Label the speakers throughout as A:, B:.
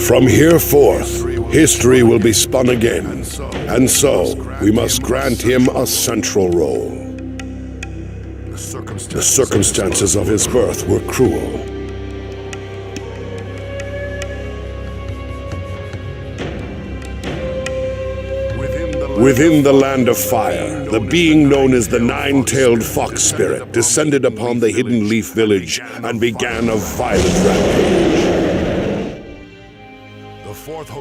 A: From here forth, history will be spun again, and so we must grant him a central role. The circumstances of his birth were cruel. Within the land of fire, the being known as the Nine-Tailed Fox Spirit descended upon the Hidden Leaf Village and began a violent rampage.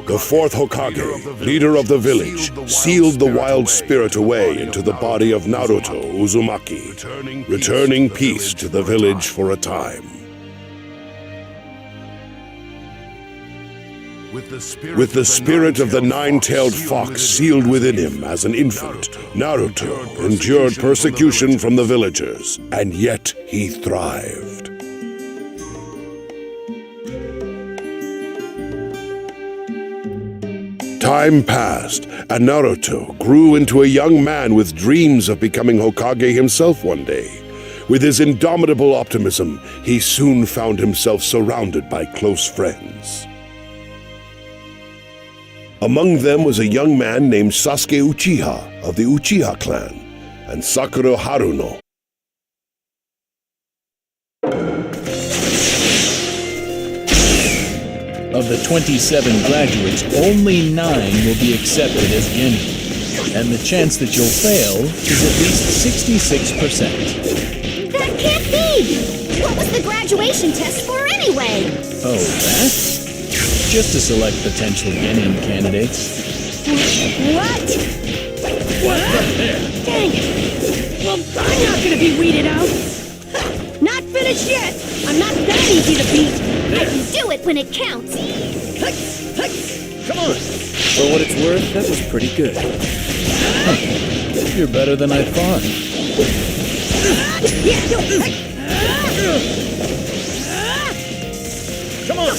A: The fourth Hokage, leader of the village, sealed the wild spirit away into the body of Naruto Uzumaki, returning peace to the village for a time. With the spirit of the Nine-Tailed Fox sealed within him as an infant, Naruto endured persecution from the villagers, and yet he thrived. Time passed, and Naruto grew into a young man with dreams of becoming Hokage himself one day. With his indomitable optimism, he soon found himself surrounded by close friends. Among them was a young man named Sasuke Uchiha of the Uchiha clan, and Sakura Haruno.
B: Of the 27 graduates, only 9 will be accepted as genin, and the chance that you'll fail is at least 66%.
C: That can't be! What was the graduation test for anyway?
B: Oh, that? Just to select potential genin candidates.
C: What?
B: What the heck?
C: Dang it! Well, I'm not gonna be weeded out! Not finished yet! I'm not that easy to beat! I can do it when it counts!
B: Come on!
D: For what it's worth, that was pretty good.
B: You're better than I thought.
D: Come on!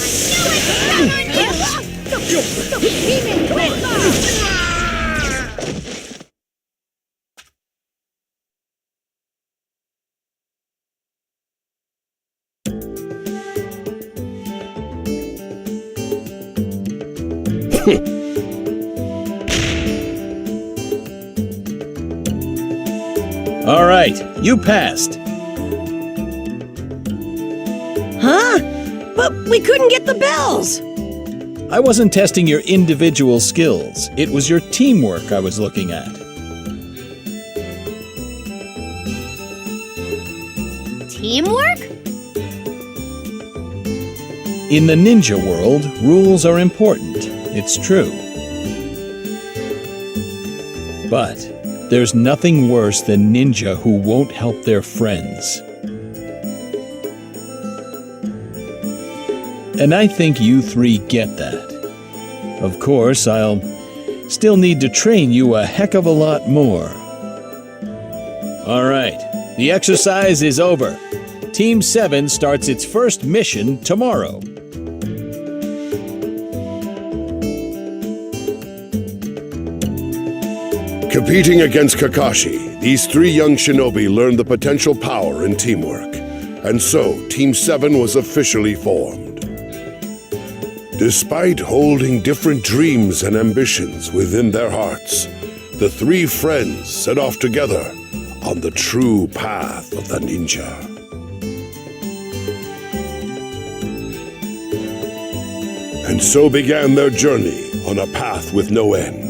B: All right, you passed.
C: Huh? But we couldn't get the bells!
B: I wasn't testing your individual skills. It was your teamwork I was looking at.
C: Teamwork?
B: In the ninja world, rules are important. It's true. But there's nothing worse than ninja who won't help their friends. And I think you 3 get that. Of course, I'll still need to train you a heck of a lot more. All right, the exercise is over. Team 7 starts its first mission tomorrow.
A: Competing against Kakashi, these 3 young shinobi learned the potential power in teamwork. And so, Team 7 was officially formed. Despite holding different dreams and ambitions within their hearts, the 3 friends set off together on the true path of the ninja. And so began their journey on a path with no end.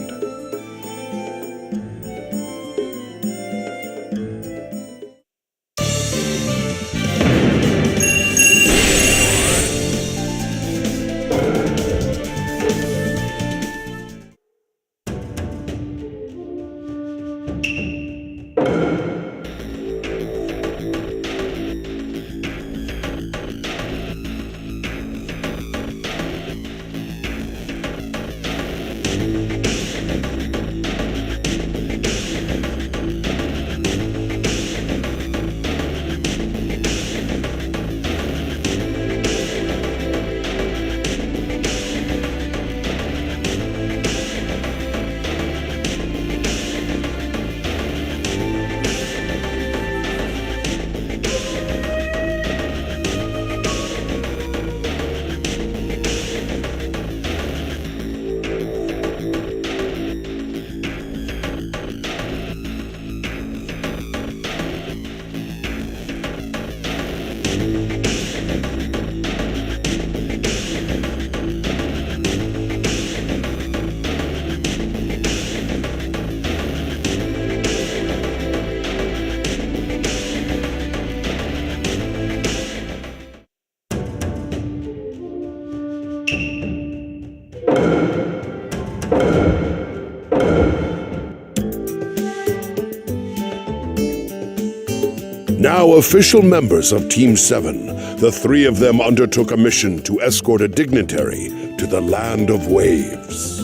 A: Now official members of Team 7, the three of them undertook a mission to escort a dignitary to the Land of Waves.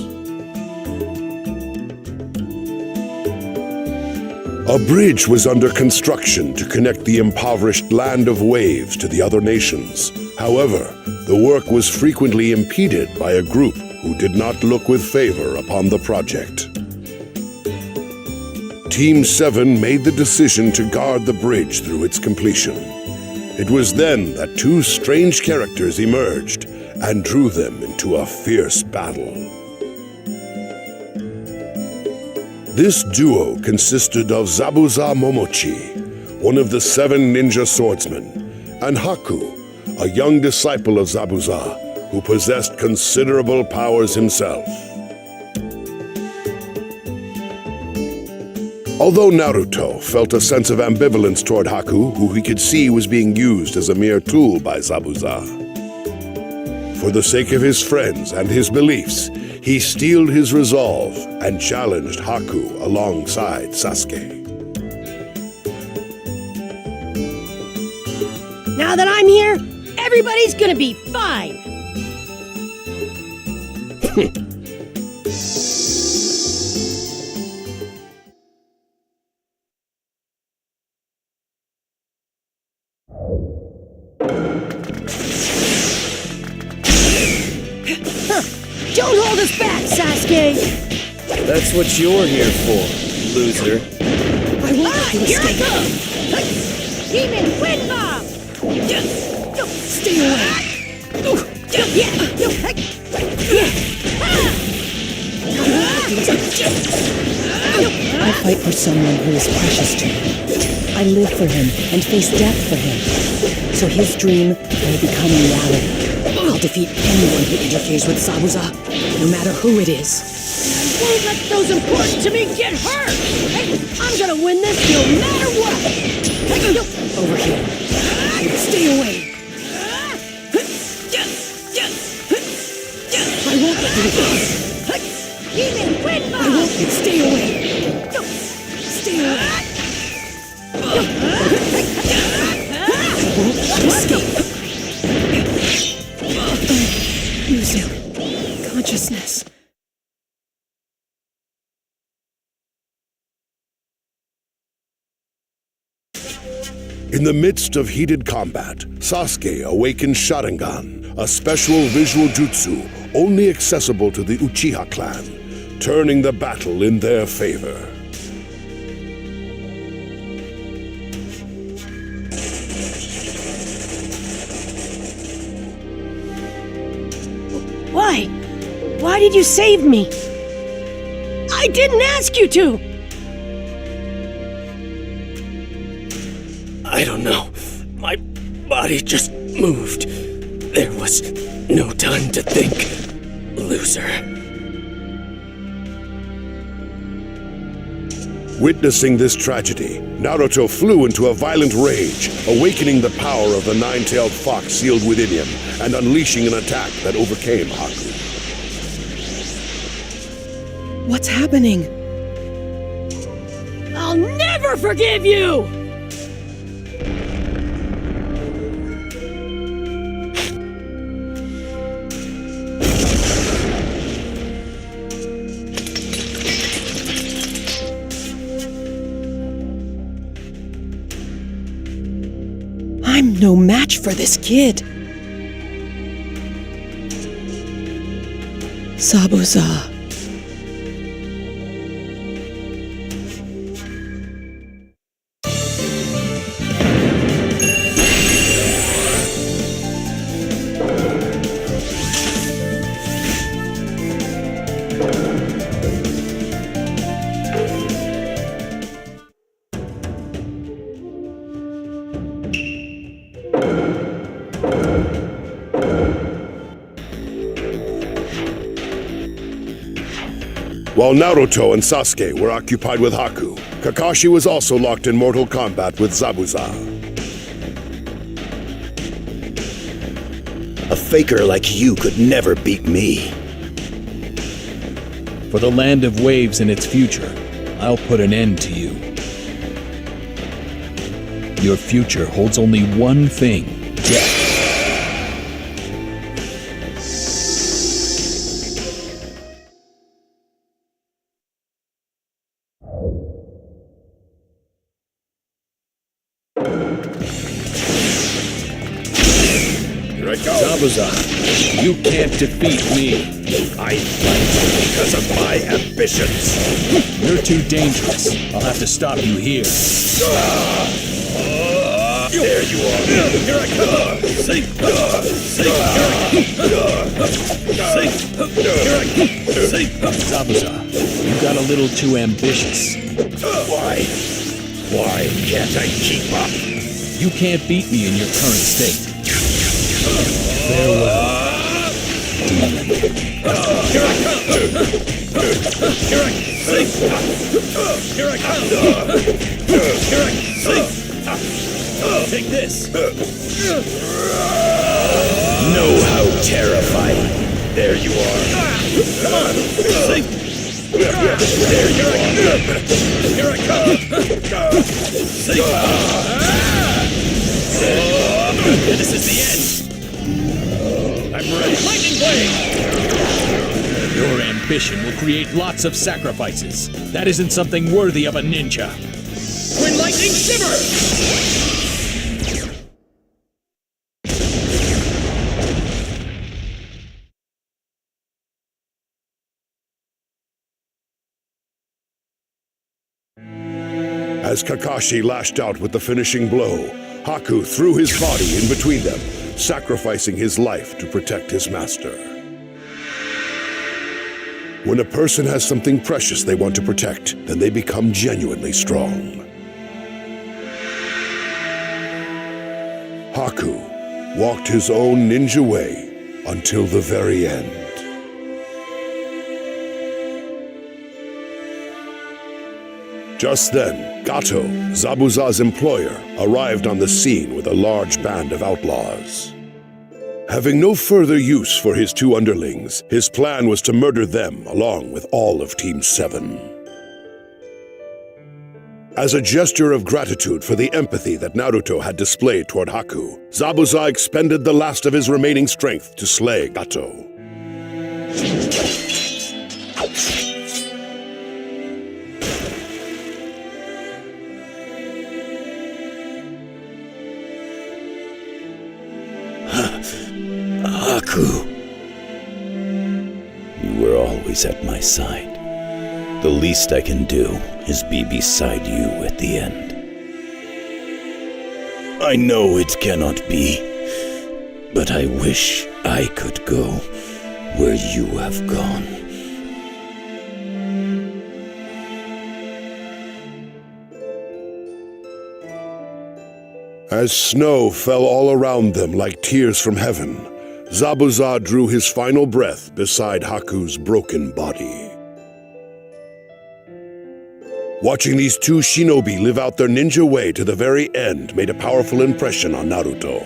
A: A bridge was under construction to connect the impoverished Land of Waves to the other nations. However, the work was frequently impeded by a group who did not look with favor upon the project. Team 7 made the decision to guard the bridge through its completion. It was then that two strange characters emerged and drew them into a fierce battle. This duo consisted of Zabuza Momochi, one of the 7 ninja swordsmen, and Haku, a young disciple of Zabuza who possessed considerable powers himself. Although Naruto felt a sense of ambivalence toward Haku, who he could see was being used as a mere tool by Zabuza, for the sake of his friends and his beliefs, he steeled his resolve and challenged Haku alongside Sasuke.
C: Now that I'm here, everybody's gonna be fine. Don't hold us back, Sasuke!
D: That's what you're here for, loser.
C: I won't let you escape. Here I come! Demon Wind Bomb! Stay away!
E: I fight for someone who is precious to me. I live for him and face death for him. So his dream may become reality. I'll defeat anyone who interferes with Zabuza, no matter who it is.
C: I won't let those important to me get hurt! I'm gonna win this no matter what!
E: Over here. Stay away. I won't let you go.
C: Demon Wind Bomb!
E: I won't. Stay away. Stay away. I won't let you escape. Losing consciousness.
A: In the midst of heated combat, Sasuke awakened Sharingan, a special visual jutsu only accessible to the Uchiha clan, turning the battle in their favor.
C: Why? Why did you save me? I didn't ask you to!
D: I don't know. My body just moved. There was no time to think, loser.
A: Witnessing this tragedy, Naruto flew into a violent rage, awakening the power of the nine-tailed fox sealed within him and unleashing an attack that overcame Haku.
E: What's happening?
C: I'll never forgive you!
E: I'm no match for this kid. Zabuza.
A: While Naruto and Sasuke were occupied with Haku, Kakashi was also locked in mortal combat with Zabuza.
F: A faker like you could never beat me.
B: For the Land of Waves and its future, I'll put an end to you. Your future holds only one thing: death.
A: Here I go!
B: Zabuza, you can't defeat me.
F: I fight because of my ambitions.
B: You're too dangerous. I'll have to stop you here.
F: There you are.
D: Here I come! Sink! Sink! Here I come! Sink!
B: Zabuza, you got a little too ambitious.
F: Why? Why can't I keep up?
B: You can't beat me in your current state. Farewell, demon.
D: Here I come! Here I sink! Here I come! Here I sink! Take this!
F: Know how terrifying. There you are.
D: Come on! Sink!
F: There you are.
D: Here I come! Sink! This is the end! I'm ready! Lightning blade!
B: Your ambition will create lots of sacrifices. That isn't something worthy of a ninja.
D: Twin lightning shimmer!
A: As Kakashi lashed out with the finishing blow, Haku threw his body in between them, sacrificing his life to protect his master. When a person has something precious they want to protect, then they become genuinely strong. Haku walked his own ninja way until the very end. Just then, Gato, Zabuza's employer, arrived on the scene with a large band of outlaws. Having no further use for his two underlings, his plan was to murder them along with all of Team 7. As a gesture of gratitude for the empathy that Naruto had displayed toward Haku, Zabuza expended the last of his remaining strength to slay Gato.
F: Haku. You were always at my side. The least I can do is be beside you at the end. I know it cannot be, but I wish I could go where you have gone.
A: As snow fell all around them like tears from heaven, Zabuza drew his final breath beside Haku's broken body. Watching these two shinobi live out their ninja way to the very end made a powerful impression on Naruto.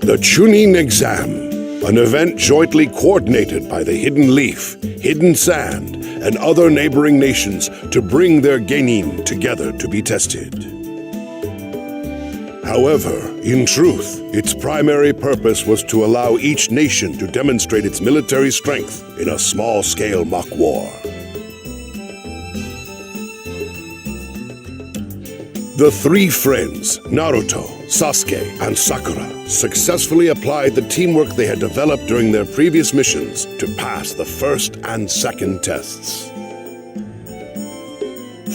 A: The Chunin Exam, an event jointly coordinated by the Hidden Leaf, Hidden Sand, and other neighboring nations to bring their genin together to be tested. However, in truth, its primary purpose was to allow each nation to demonstrate its military strength in a small-scale mock war. The three friends, Naruto, Sasuke, and Sakura, successfully applied the teamwork they had developed during their previous missions to pass the first and second tests.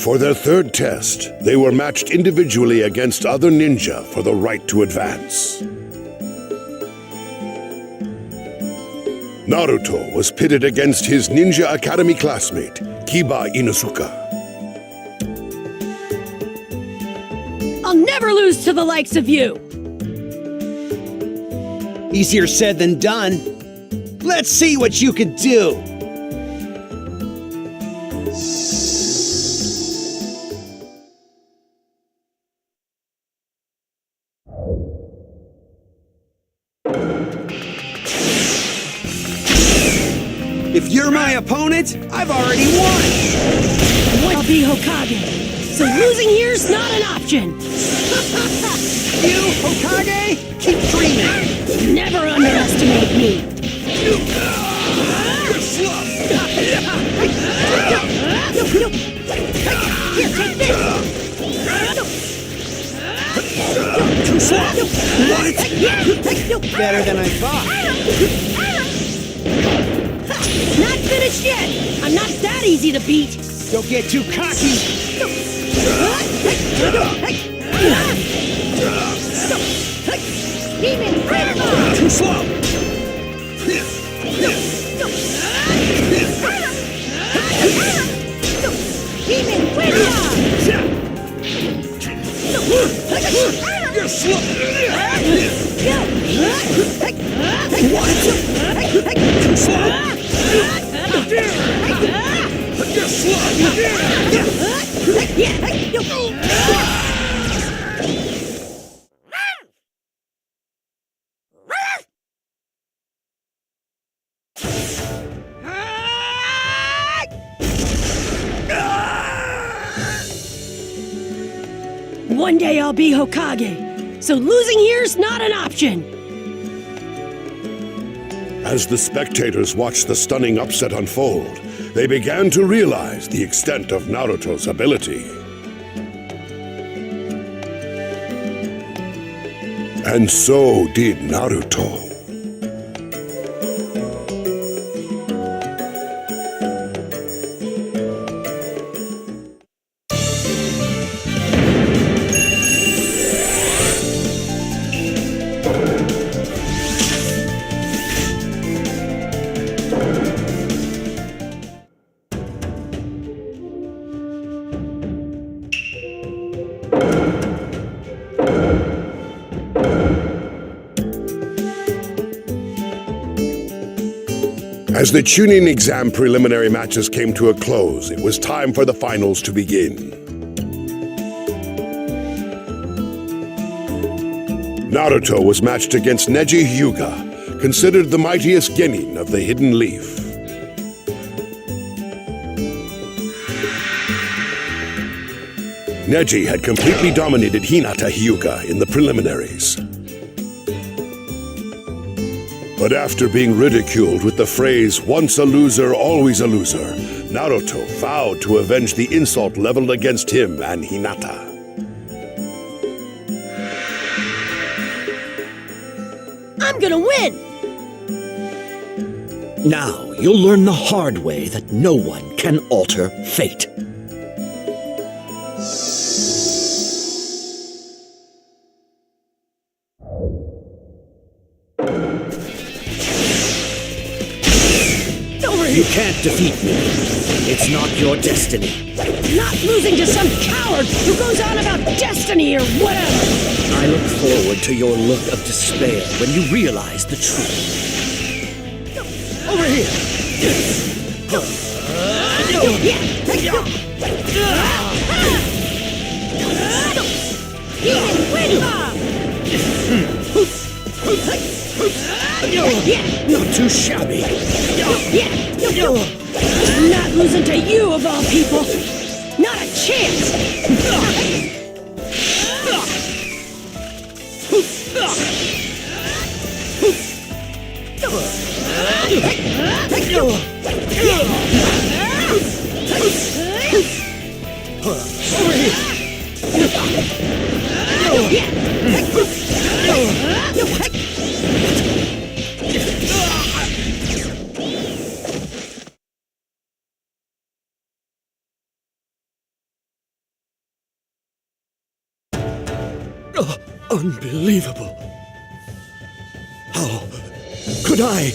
A: For their third test, they were matched individually against other ninja for the right to advance. Naruto was pitted against his Ninja Academy classmate, Kiba Inuzuka.
C: I'll never lose to the likes of you!
G: Easier said than done. Let's see what you can do. If you're my opponent, I've already won!
C: I'll be Hokage, so losing here's not an option!
G: You, Hokage, keep dreaming!
C: Never underestimate me!
G: You're slow!
C: Here, take this!
G: Too slow! Better than I thought.
C: Not finished yet! I'm not that easy to beat!
G: Don't get too cocky!
C: Demon River!
G: Too slow!
C: Demon River!
G: You're slow!
C: What?
G: Too slow! You're slow!
C: One day I'll be Hokage, so losing here's not an option!
A: As the spectators watched the stunning upset unfold, they began to realize the extent of Naruto's ability. And so did Naruto. As the Chunin exam preliminary matches came to a close, it was time for the finals to begin. Naruto was matched against Neji Hyuga, considered the mightiest genin of the Hidden Leaf. Neji had completely dominated Hinata Hyuga in the preliminaries. But after being ridiculed with the phrase, "once a loser, always a loser," Naruto vowed to avenge the insult leveled against him and Hinata.
C: I'm gonna win!
D: Now you'll learn the hard way that no one can alter fate. You can't defeat me. It's not your destiny.
C: Not losing to some coward who goes on about destiny or whatever!
D: I look forward to your look of despair when you realize the truth. Over here!
C: Demon Wind Bomb!
G: Not too shabby.
C: I'm not losing to you of all people. Not a chance.
G: Unbelievable. How could I?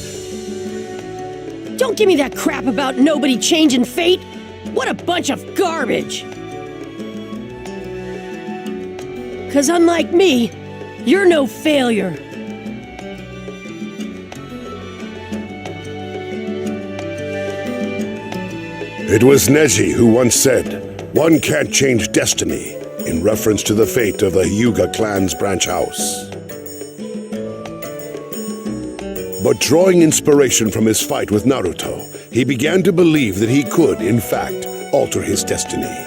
C: Don't give me that crap about nobody changing fate. What a bunch of garbage. 'Cause unlike me, you're no failure.
A: It was Neji who once said, "One can't change destiny," in reference to the fate of the Hyuga clan's branch house. But drawing inspiration from his fight with Naruto, he began to believe that he could, in fact, alter his destiny.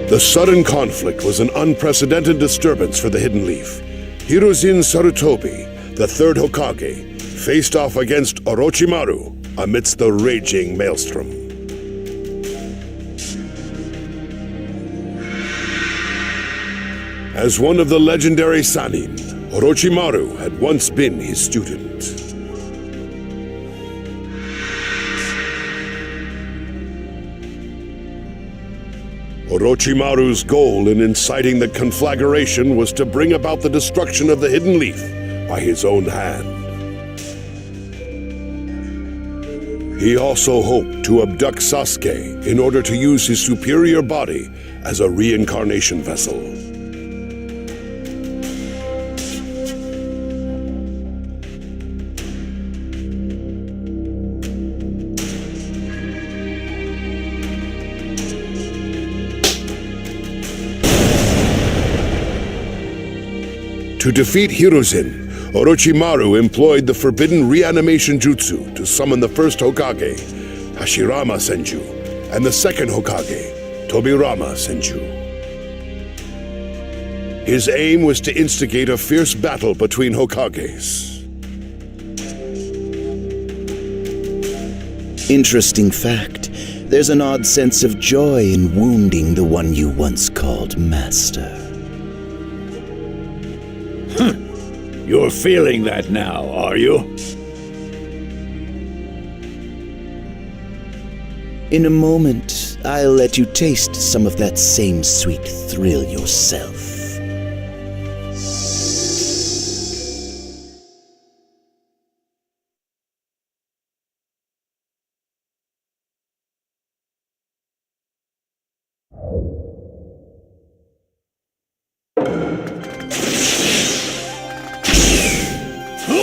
A: The sudden conflict was an unprecedented disturbance for the Hidden Leaf. Hiruzen Sarutobi, the third Hokage, faced off against Orochimaru amidst the raging maelstrom. As one of the legendary Sannin, Orochimaru had once been his student. Orochimaru's goal in inciting the conflagration was to bring about the destruction of the Hidden Leaf by his own hand. He also hoped to abduct Sasuke in order to use his superior body as a reincarnation vessel. To defeat Hiruzen, Orochimaru employed the forbidden reanimation jutsu to summon the first Hokage, Hashirama Senju, and the second Hokage, Tobirama Senju. His aim was to instigate a fierce battle between Hokages.
F: Interesting fact. There's an odd sense of joy in wounding the one you once called master.
H: You're feeling that now, are you?
F: In a moment, I'll let you taste some of that same sweet thrill yourself.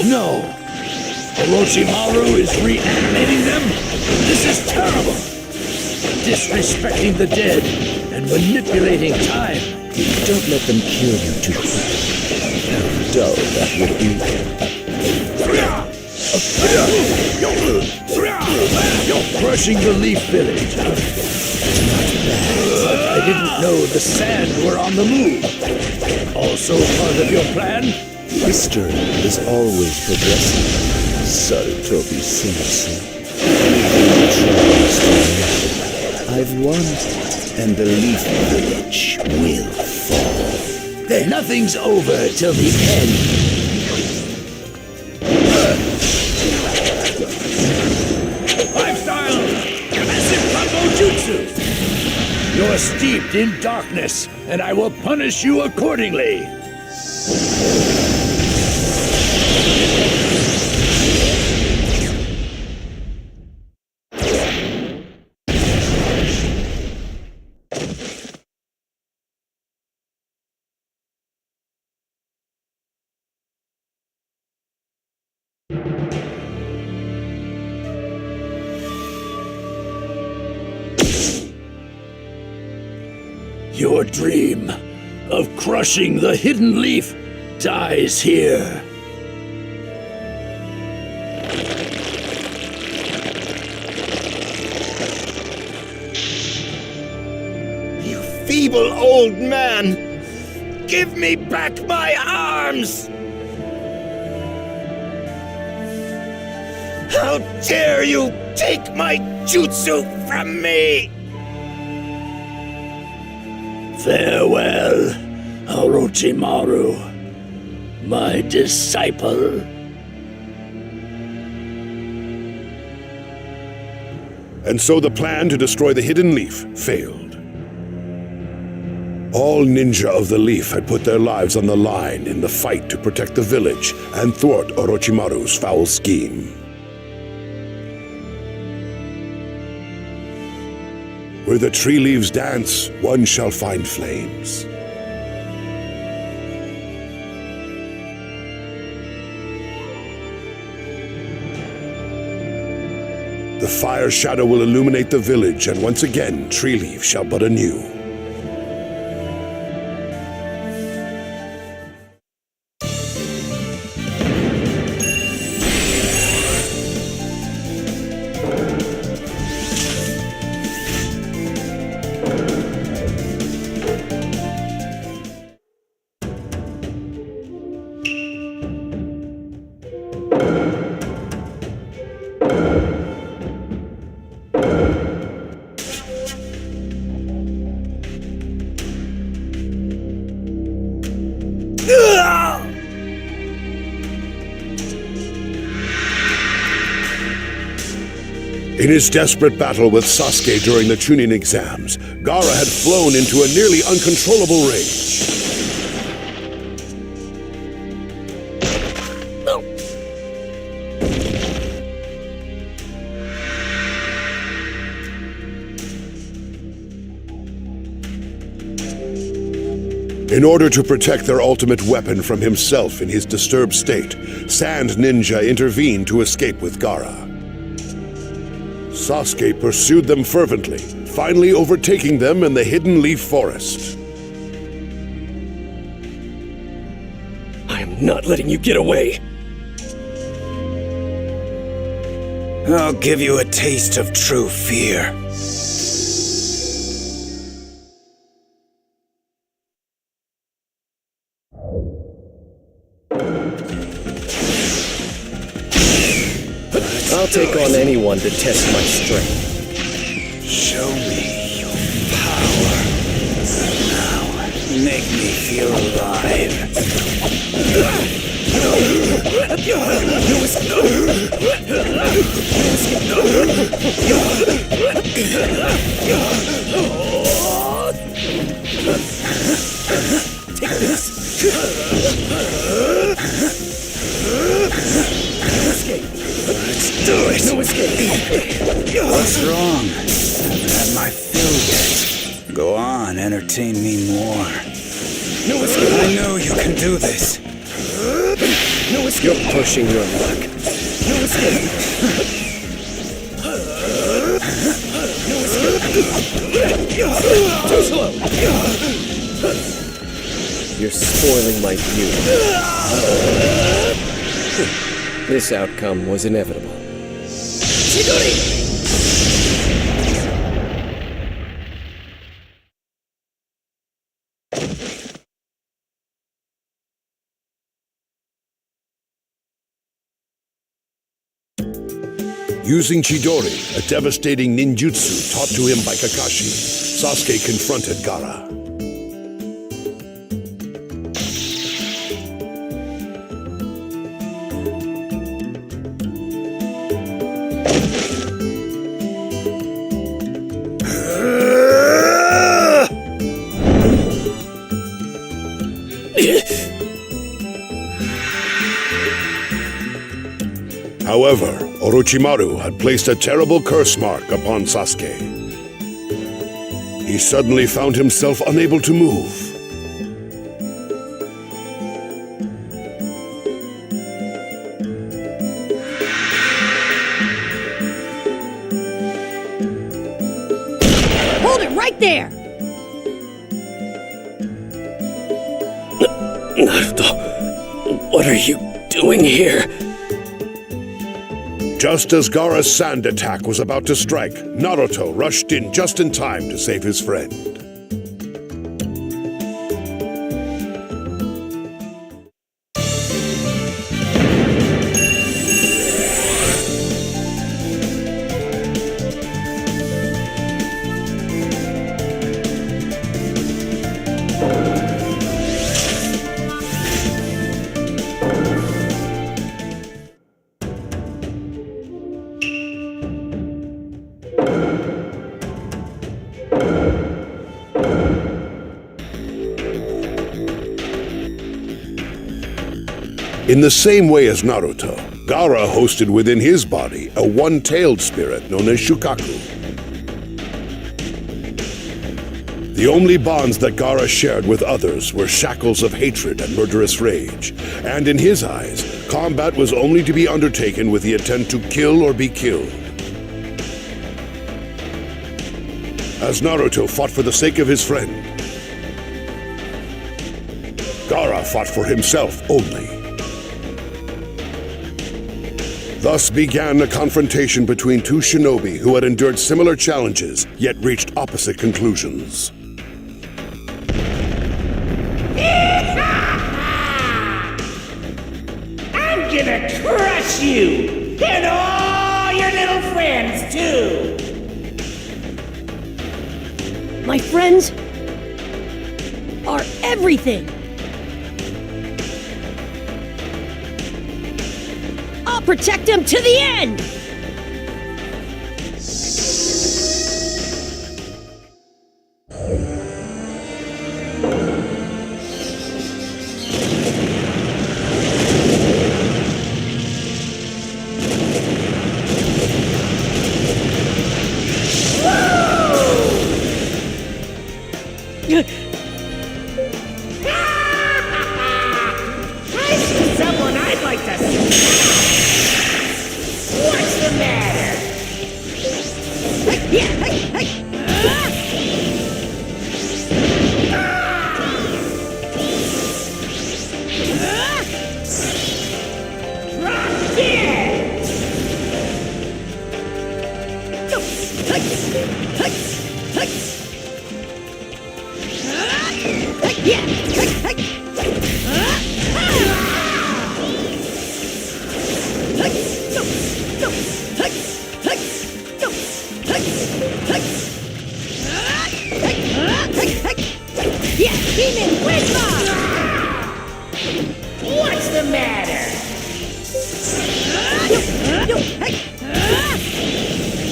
H: No! Orochimaru is reanimating them? This is terrible! Disrespecting the dead and manipulating time.
F: Don't let them kill you too quick. How dull that would be.
H: You're crushing the Leaf Village. I didn't know the Sand were on the move. Also part of your plan?
F: History is always progressing. Sarutobi Sensei. I've won, and the Leaf Village will fall.
H: Nothing's over till the end. Five-style massive combo jutsu. You're steeped in darkness, and I will punish you accordingly. Your dream of crushing the hidden leaf dies here.
F: You feeble old man! Give me back my arms! How dare you take my jutsu from me!
H: Farewell, Orochimaru, my disciple.
A: And so the plan to destroy the hidden leaf failed. All ninja of the leaf had put their lives on the line in the fight to protect the village and thwart Orochimaru's foul scheme. Where the tree leaves dance, one shall find flames. The fire shadow will illuminate the village, and once again, Tree Leaf shall bud anew. In his desperate battle with Sasuke during the Chunin exams, Gaara had flown into a nearly uncontrollable rage. In order to protect their ultimate weapon from himself in his disturbed state, Sand Ninja intervened to escape with Gaara. Sasuke pursued them fervently, finally overtaking them in the Hidden Leaf Forest.
D: I am not letting you get away.
F: I'll give you a taste of true fear.
D: I'll take on anyone to test my strength.
I: Show me your power. Now, make me feel alive.
D: Take this.
I: Let's do it.
D: No escape.
I: What's wrong? Haven't had my fill yet. Go on, entertain me more.
D: No escape.
I: I know you can do this.
D: No escape. You're pushing your luck. No escape. No escape. Too slow. You're spoiling my view. This outcome was inevitable. Shinobi!
A: Using Chidori, a devastating ninjutsu taught to him by Kakashi, Sasuke confronted Gaara. However, Orochimaru had placed a terrible curse mark upon Sasuke. He suddenly found himself unable to move.
C: Hold it right there!
D: Naruto, what are you doing here?
A: Just as Gaara's sand attack was about to strike, Naruto rushed in just in time to save his friend. In the same way as Naruto, Gaara hosted within his body a one-tailed spirit known as Shukaku. The only bonds that Gaara shared with others were shackles of hatred and murderous rage, and in his eyes, combat was only to be undertaken with the intent to kill or be killed. As Naruto fought for the sake of his friend, Gaara fought for himself only. Thus began a confrontation between two shinobi who had endured similar challenges, yet reached opposite conclusions.
J: I'm gonna crush you! And all your little friends, too!
C: My friends are everything! I'll protect them to the end!
J: I see someone I'd like to see. What's the matter? Drop dead!
C: Yeah, Demon Windlaw!
J: What's the matter?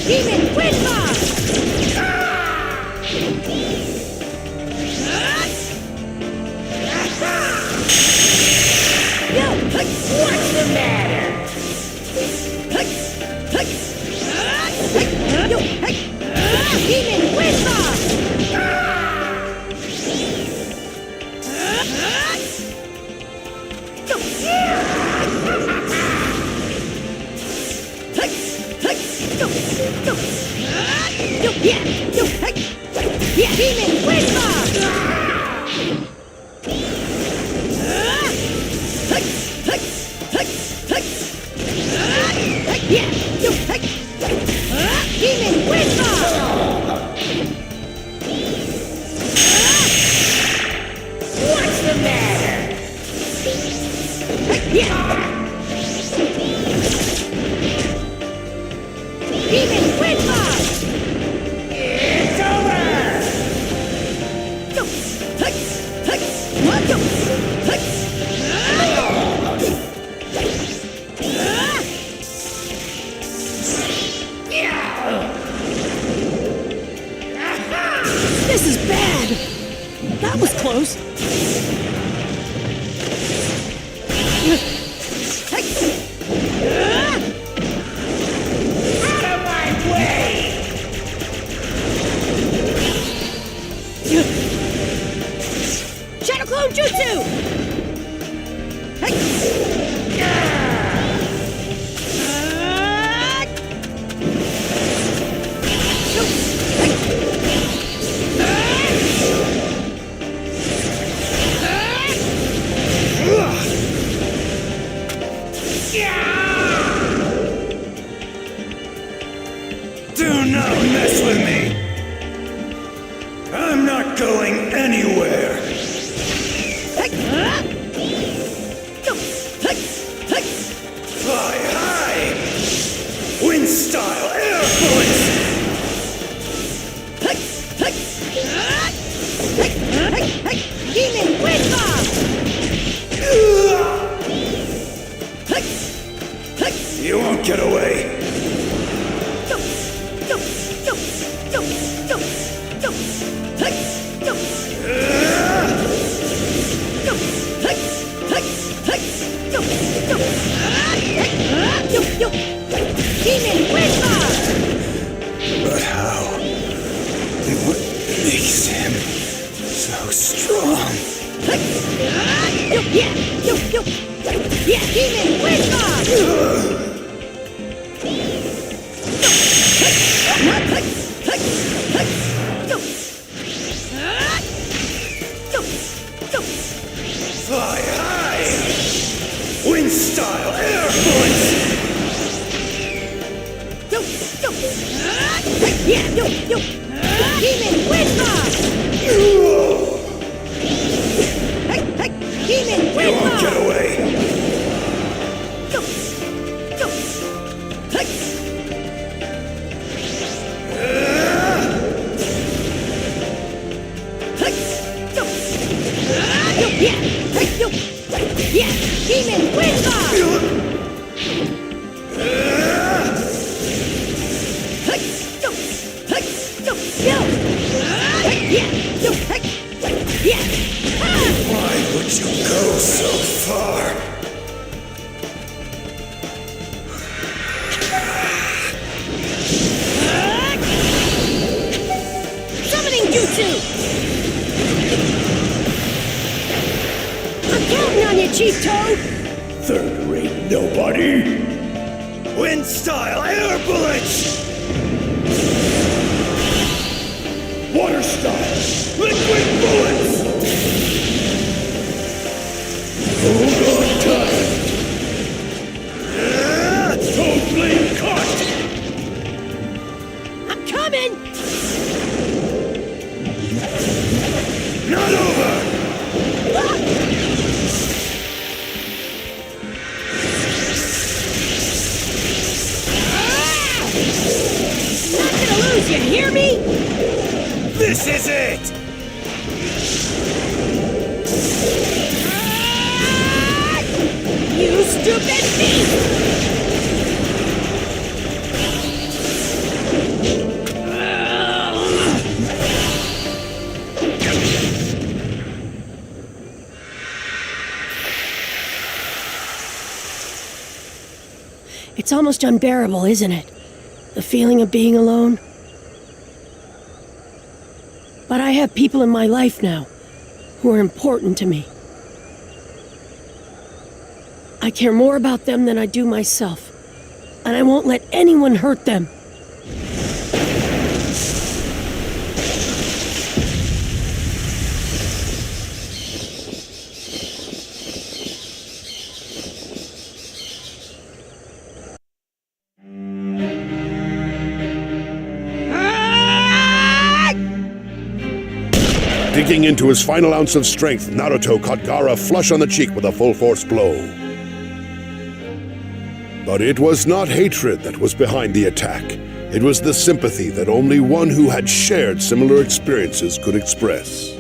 C: Demon Windlaw!
J: What's the matter?
C: Demon Windlaw! Yeah, Demon Windlaw! Yeah, Demon Windlaw!
J: What's the matter?
C: Yeah! Demon Windlaw!
J: It's over!
E: This is bad. That was close.
J: Out of my way!
C: Shadow Clone Jutsu!
I: Do not mess with me! I'm not going anywhere! Fly high! Wind style air bullets!
C: Demon Windlaw!
I: You won't get away!
C: Demon Windlaw!
I: But how? What makes him so strong?
C: Yeah, Demon Windlaw!
I: Fly high! Wind style air bullets!
C: Yeah, Demon Windlaw! Demon
I: You won't
C: Windlaw!
I: get away!
C: Yeah, Demon Windlaw!
I: Why would you go so far?
C: Summoning Jutsu! I'm counting on you, Chief Toad!
H: Third-rate nobody.
I: Wind style air bullets!
H: Water style. Liquid bullets. Hold on tight. Toad blade caught.
C: I'm coming!
I: Not over!
C: Not gonna lose, you hear me?
I: This is it!
C: You stupid beast! It's almost unbearable, isn't it? The feeling of being alone. But I have people in my life now who are important to me. I care more about them than I do myself, and I won't let anyone hurt them.
A: Digging into his final ounce of strength, Naruto caught Gaara flush on the cheek with a full-force blow. But it was not hatred that was behind the attack. It was the sympathy that only one who had shared similar experiences could express.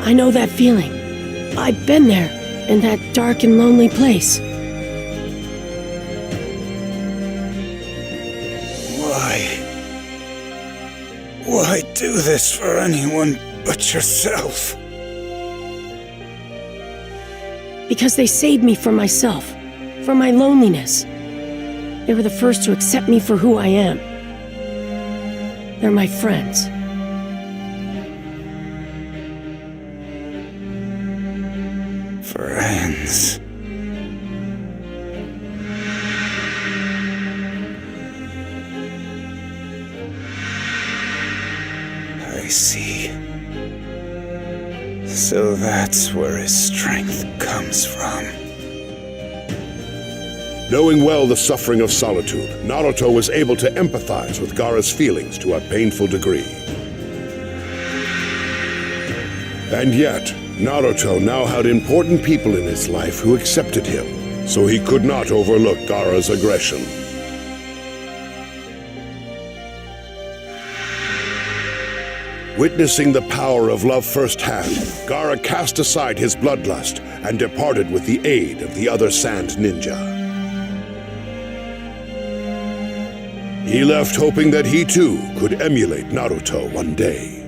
C: I know that feeling. I've been there, in that dark and lonely place.
I: Why do this for anyone but yourself?
C: Because they saved me from myself, from my loneliness. They were the first to accept me for who I am. They're my friends.
I: Friends. I see. So that's where his strength comes from.
A: Knowing well the suffering of solitude, Naruto was able to empathize with Gaara's feelings to a painful degree. And yet, Naruto now had important people in his life who accepted him, so he could not overlook Gaara's aggression. Witnessing the power of love firsthand, Gaara cast aside his bloodlust and departed with the aid of the other Sand Ninja. He left hoping that he too could emulate Naruto one day.